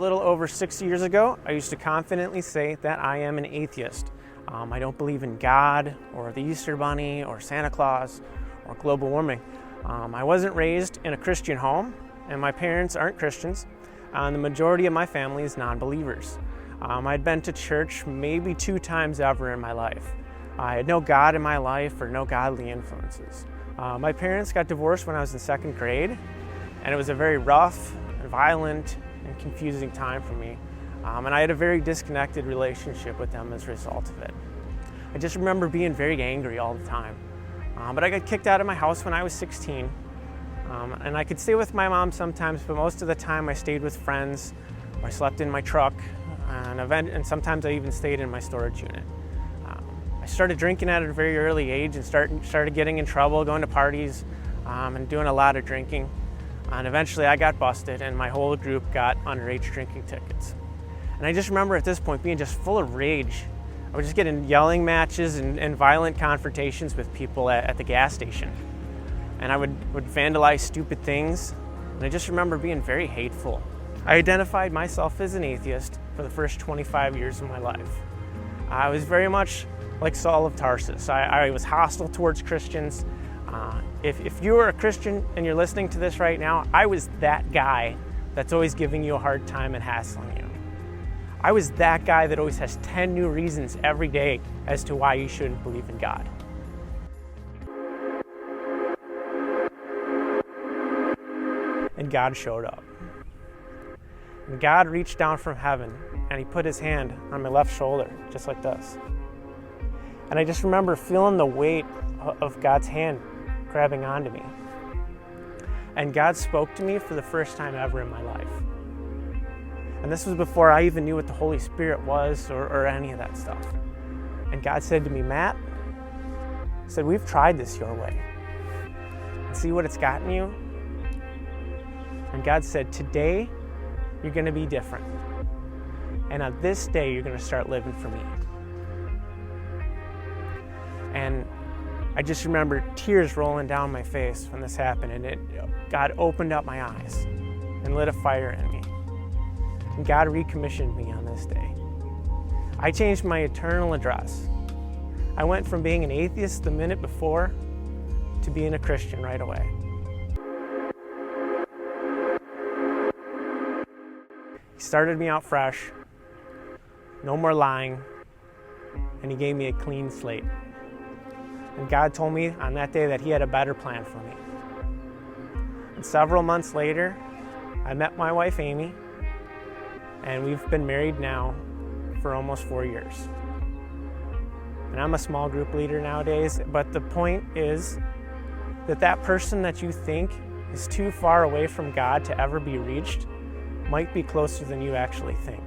little over 6 years ago, I used to confidently say that I am an atheist. I don't believe in God or the Easter Bunny or Santa Claus or global warming. I wasn't raised in a Christian home, and my parents aren't Christians, and the majority of my family is non-believers. I'd been to church maybe 2 times ever in my life. I had no God in my life or no godly influences. My parents got divorced when I was in 2nd grade, and it was a very rough, violent, and confusing time for me. And I had a very disconnected relationship with them as a result of it. I just remember being very angry all the time. But I got kicked out of my house when I was 16. And I could stay with my mom sometimes, but most of the time I stayed with friends, or I slept in my truck, and sometimes I even stayed in my storage unit. I started drinking at a very early age and started getting in trouble, going to parties, and doing a lot of drinking. And eventually I got busted, and my whole group got underage drinking tickets. And I just remember at this point being just full of rage. I would just get in yelling matches and violent confrontations with people at the gas station. And I would vandalize stupid things. And I just remember being very hateful. I identified myself as an atheist for the first 25 years of my life. I was very much like Saul of Tarsus. I was hostile towards Christians. If you are a Christian and you're listening to this right now, I was that guy that's always giving you a hard time and hassling you. I was that guy that always has 10 new reasons every day as to why you shouldn't believe in God. And God showed up. And God reached down from heaven and he put his hand on my left shoulder, just like this. And I just remember feeling the weight of God's hand grabbing onto me. And God spoke to me for the first time ever in my life. And this was before I even knew what the Holy Spirit was or any of that stuff. And God said to me, Matt, he said, we've tried this your way. And see what it's gotten you? And God said, today, you're going to be different. And on this day, you're going to start living for me. And I just remember tears rolling down my face when this happened. And God opened up my eyes and lit a fire in me. And God recommissioned me on this day. I changed my eternal address. I went from being an atheist the minute before to being a Christian right away. He started me out fresh, no more lying, and he gave me a clean slate. And God told me on that day that he had a better plan for me. And several months later, I met my wife, Amy, and we've been married now for almost 4 years. And I'm a small group leader nowadays, but the point is that person that you think is too far away from God to ever be reached might be closer than you actually think.